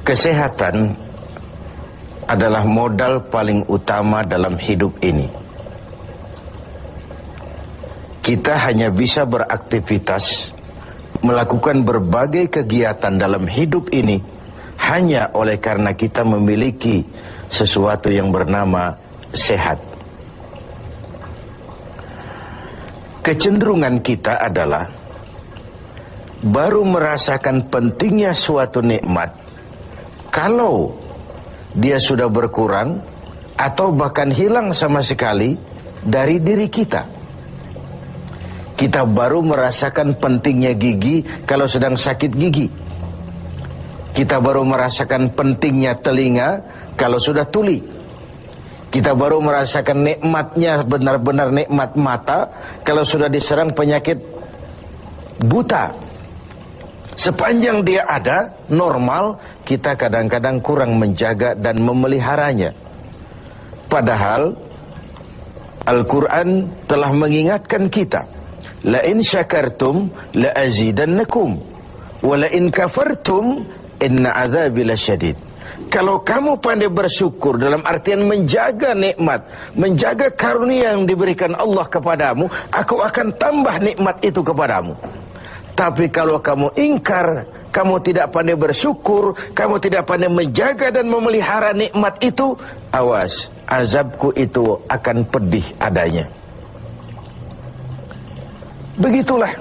Kesehatan adalah modal paling utama dalam hidup ini. Kita hanya bisa beraktivitas, melakukan berbagai kegiatan dalam hidup ini hanya oleh karena kita memiliki sesuatu yang bernama sehat. Kecenderungan kita adalah baru merasakan pentingnya suatu nikmat kalau dia sudah berkurang atau bahkan hilang sama sekali dari diri kita. Kita baru merasakan pentingnya gigi kalau sedang sakit gigi. Kita baru merasakan pentingnya telinga kalau sudah tuli. Kita baru merasakan nikmatnya, benar-benar nikmat mata kalau sudah diserang penyakit buta. Sepanjang dia ada, normal, kita kadang-kadang kurang menjaga dan memeliharanya. Padahal Al-Quran telah mengingatkan kita, la in syakartum la azidannakum wa la in kafartum inna azabi lasyadid. Kalau kamu pandai bersyukur dalam artian menjaga nikmat, menjaga karunia yang diberikan Allah kepadamu, aku akan tambah nikmat itu kepadamu. Tapi kalau kamu ingkar, kamu tidak pandai bersyukur, kamu tidak pandai menjaga dan memelihara nikmat itu, awas, azabku itu akan pedih adanya. Begitulah.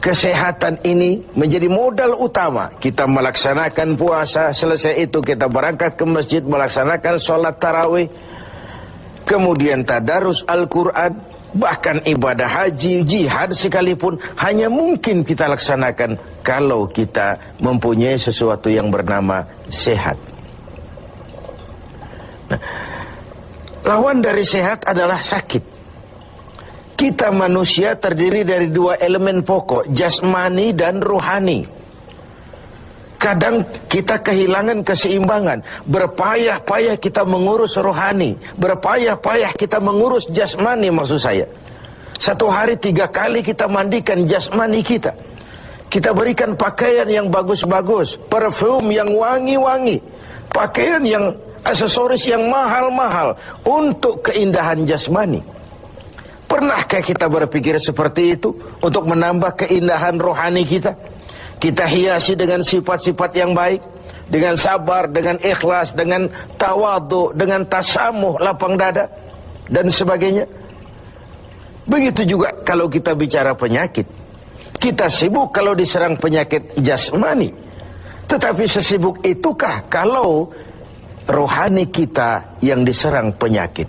Kesehatan ini menjadi modal utama. Kita melaksanakan puasa, selesai itu kita berangkat ke masjid, melaksanakan sholat tarawih, kemudian tadarus Al-Quran, bahkan ibadah haji, jihad sekalipun hanya mungkin kita laksanakan kalau kita mempunyai sesuatu yang bernama sehat. Nah, lawan dari sehat adalah sakit. Kita manusia terdiri dari dua elemen pokok, jasmani dan rohani. Kadang kita kehilangan keseimbangan, berpayah-payah kita mengurus rohani, berpayah-payah kita mengurus jasmani maksud saya. Satu hari 3 kali kita mandikan jasmani kita. Kita berikan pakaian yang bagus-bagus, parfum yang wangi-wangi, pakaian yang aksesoris yang mahal-mahal untuk keindahan jasmani. Pernahkah kita berpikir seperti itu untuk menambah keindahan rohani kita? Kita hiasi dengan sifat-sifat yang baik, dengan sabar, dengan ikhlas, dengan tawadhu, dengan tasamuh, lapang dada, dan sebagainya. Begitu juga kalau kita bicara penyakit. Kita sibuk kalau diserang penyakit jasmani. Tetapi sesibuk itukah kalau rohani kita yang diserang penyakit?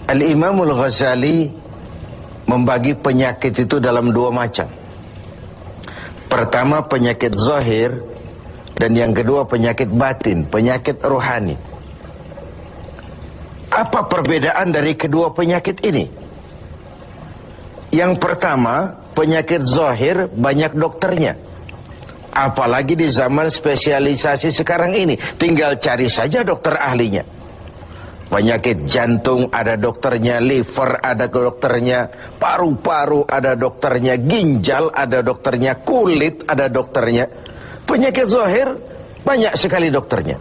Al-Imamul Ghazali membagi penyakit itu dalam 2 macam. Pertama penyakit zahir, dan yang kedua penyakit batin, penyakit rohani. Apa perbedaan dari kedua penyakit ini? Yang pertama, penyakit zahir banyak dokternya. Apalagi di zaman spesialisasi sekarang ini, tinggal cari saja dokter ahlinya. Penyakit jantung ada dokternya, liver ada dokternya, paru-paru ada dokternya, ginjal ada dokternya, kulit ada dokternya. Penyakit zahir banyak sekali dokternya.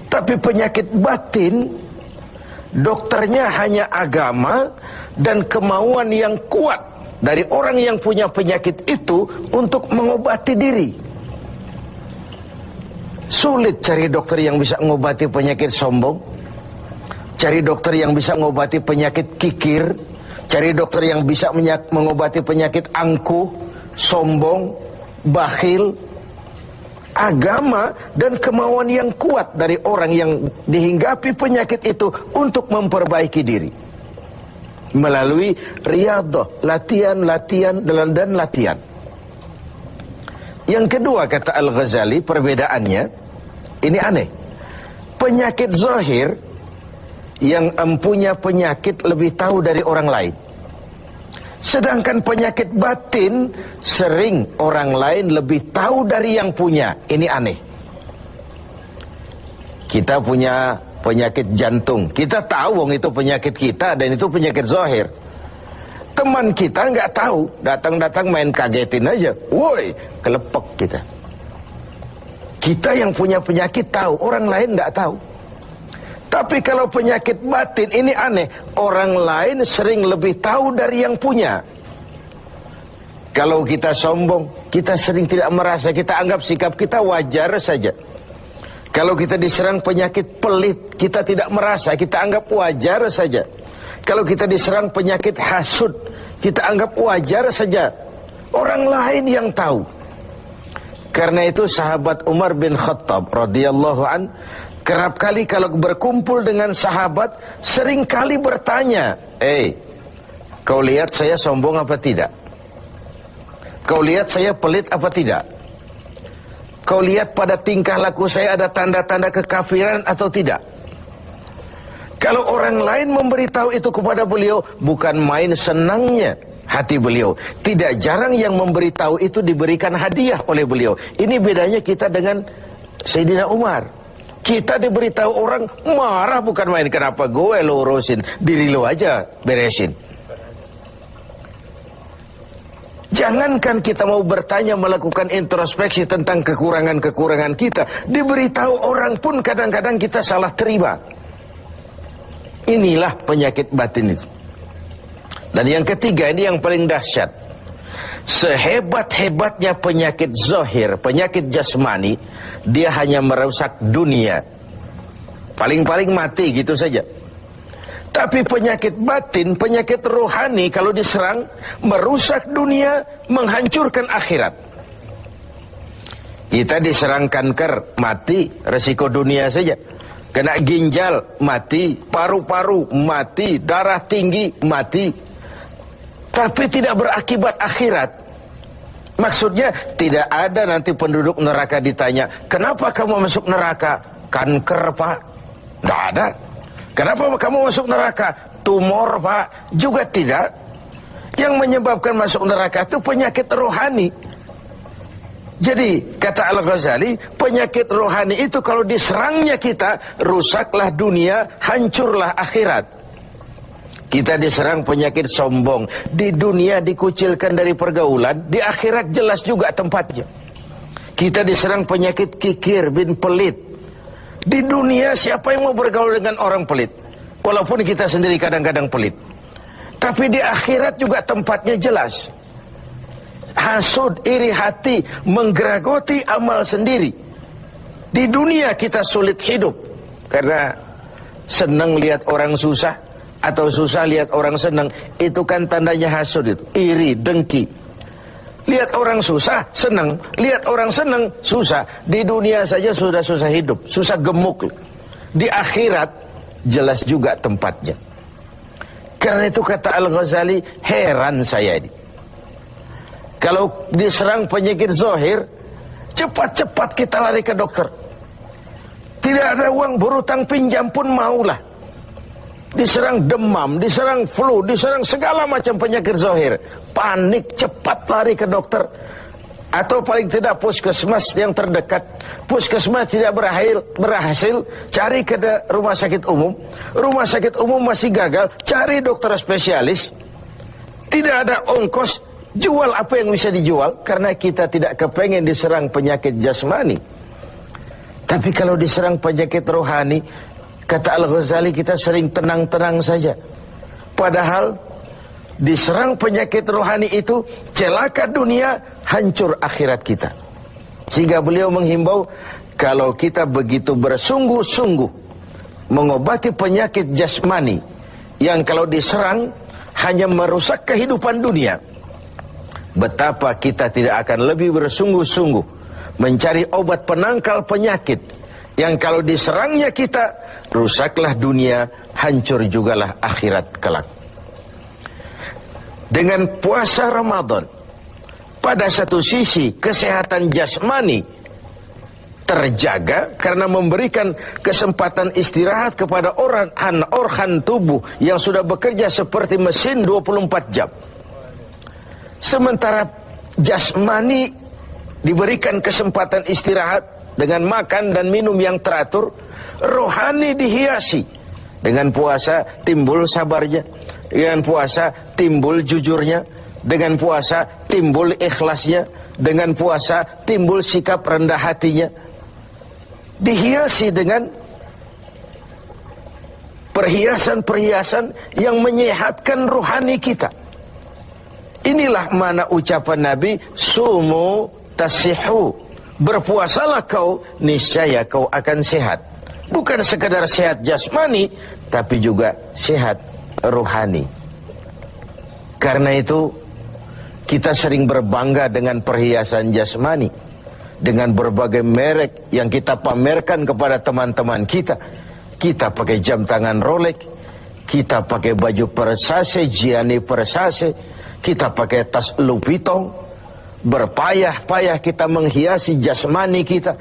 Tapi penyakit batin, dokternya hanya agama dan kemauan yang kuat dari orang yang punya penyakit itu untuk mengobati diri. Sulit cari dokter yang bisa mengobati penyakit sombong, cari dokter yang bisa mengobati penyakit kikir, cari dokter yang bisa mengobati penyakit angkuh, sombong, bakhil. Agama dan kemauan yang kuat dari orang yang dihinggapi penyakit itu untuk memperbaiki diri melalui riyadhah, latihan dan latihan. Yang kedua, kata Al-Ghazali, perbedaannya ini aneh. Penyakit zahir yang empunya penyakit lebih tahu dari orang lain. Sedangkan penyakit batin sering orang lain lebih tahu dari yang punya. Ini aneh. Kita punya penyakit jantung, kita tahu itu penyakit kita dan itu penyakit zahir. Teman kita nggak tahu, datang-datang main kagetin aja, woi, kelepek kita. Kita yang punya penyakit tahu, orang lain tidak tahu. Tapi kalau penyakit batin ini aneh, orang lain sering lebih tahu dari yang punya. Kalau kita sombong, kita sering tidak merasa, kita anggap sikap kita wajar saja. Kalau kita diserang penyakit pelit, kita tidak merasa, kita anggap wajar saja. Kalau kita diserang penyakit hasud, kita anggap wajar saja. Orang lain yang tahu. Karena itu sahabat Umar bin Khattab radhiyallahu an kerap kali kalau berkumpul dengan sahabat sering kali bertanya, kau lihat saya sombong apa tidak? Kau lihat saya pelit apa tidak? Kau lihat pada tingkah laku saya ada tanda-tanda kekafiran atau tidak? Kalau orang lain memberitahu itu kepada beliau, bukan main senangnya hati beliau. Tidak jarang yang memberitahu itu diberikan hadiah oleh beliau. Ini bedanya kita dengan Sayyidina Umar. Kita diberitahu orang marah bukan main. Kenapa gue lo urusin? Diri lo aja beresin. Jangankan kita mau bertanya, melakukan introspeksi tentang kekurangan-kekurangan kita, diberitahu orang pun kadang-kadang kita salah terima. Inilah penyakit batin itu. Dan yang ketiga, ini yang paling dahsyat. Sehebat-hebatnya penyakit zahir, penyakit jasmani, dia hanya merusak dunia. Paling-paling mati gitu saja. Tapi penyakit batin, penyakit rohani kalau diserang, merusak dunia, menghancurkan akhirat. Kita diserang kanker, mati, resiko dunia saja. Kena ginjal, mati, paru-paru, mati, darah tinggi, mati. Tapi tidak berakibat akhirat. Maksudnya tidak ada nanti penduduk neraka ditanya, kenapa kamu masuk neraka? Kanker, Pak. Tidak ada. Kenapa kamu masuk neraka? Tumor, Pak. Juga tidak. Yang menyebabkan masuk neraka itu penyakit rohani. Jadi kata Al-Ghazali, penyakit rohani itu kalau diserangnya kita, rusaklah dunia, hancurlah akhirat. Kita diserang penyakit sombong, di dunia dikucilkan dari pergaulan, di akhirat jelas juga tempatnya. Kita diserang penyakit kikir bin pelit. Di dunia siapa yang mau bergaul dengan orang pelit? Walaupun kita sendiri kadang-kadang pelit. Tapi di akhirat juga tempatnya jelas. Hasud, iri hati, menggeragoti amal sendiri. Di dunia kita sulit hidup karena senang lihat orang susah atau susah lihat orang senang. Itu kan tandanya hasud itu, iri, dengki. Lihat orang susah, senang. Lihat orang senang, susah. Di dunia saja sudah susah hidup, susah gemuk. Di akhirat jelas juga tempatnya. Karena itu kata Al-Ghazali, heran saya ini. Kalau diserang penyakit zahir, cepat-cepat kita lari ke dokter. Tidak ada uang, berutang pinjam pun maulah. Diserang demam, diserang flu, diserang segala macam penyakit zahir, panik, cepat lari ke dokter. Atau paling tidak puskesmas yang terdekat. Puskesmas tidak berhasil, cari ke rumah sakit umum. Rumah sakit umum masih gagal, cari dokter spesialis. Tidak ada ongkos, jual apa yang bisa dijual. Karena kita tidak kepengen diserang penyakit jasmani. Tapi kalau diserang penyakit rohani, kata Al-Ghazali, kita sering tenang-tenang saja. Padahal diserang penyakit rohani itu celaka dunia, hancur akhirat kita. Sehingga beliau menghimbau, kalau kita begitu bersungguh-sungguh mengobati penyakit jasmani yang kalau diserang hanya merusak kehidupan dunia, betapa kita tidak akan lebih bersungguh-sungguh mencari obat penangkal penyakit yang kalau diserangnya kita, rusaklah dunia, hancur jugalah akhirat kelak. Dengan puasa Ramadan, pada satu sisi kesehatan jasmani terjaga karena memberikan kesempatan istirahat kepada organ tubuh yang sudah bekerja seperti mesin 24 jam. Sementara jasmani diberikan kesempatan istirahat dengan makan dan minum yang teratur. Rohani dihiasi. Dengan puasa timbul sabarnya, dengan puasa timbul jujurnya, dengan puasa timbul ikhlasnya, dengan puasa timbul sikap rendah hatinya. dihiasi dengan perhiasan-perhiasan yang menyehatkan rohani kita. Inilah mana ucapan Nabi, sumu tasihu, berpuasalah kau, niscaya kau akan sehat. Bukan sekadar sehat jasmani, tapi juga sehat rohani. Karena itu kita sering berbangga dengan perhiasan jasmani, dengan berbagai merek yang kita pamerkan kepada teman-teman kita. Kita pakai jam tangan Rolex, kita pakai baju Versace, Gianni Versace, kita pakai tas Louis Vuitton, berpayah-payah kita menghiasi jasmani kita.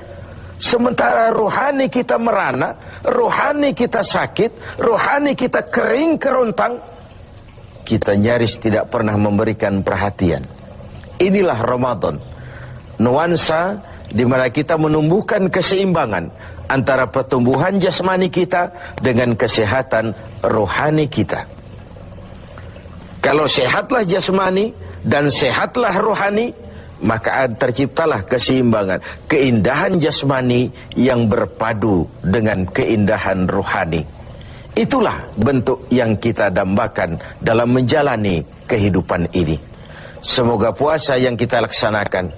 Sementara rohani kita merana, rohani kita sakit, rohani kita kering kerontang, kita nyaris tidak pernah memberikan perhatian. Inilah Ramadan, nuansa di mana kita menumbuhkan keseimbangan antara pertumbuhan jasmani kita dengan kesehatan rohani kita. Kalau sehatlah jasmani dan sehatlah rohani, maka terciptalah keseimbangan, keindahan jasmani yang berpadu dengan keindahan rohani. Itulah bentuk yang kita dambakan dalam menjalani kehidupan ini. Semoga puasa yang kita laksanakan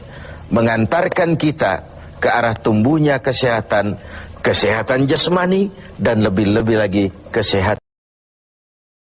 mengantarkan kita ke arah tumbuhnya kesehatan, kesehatan jasmani, dan lebih-lebih lagi kesehatan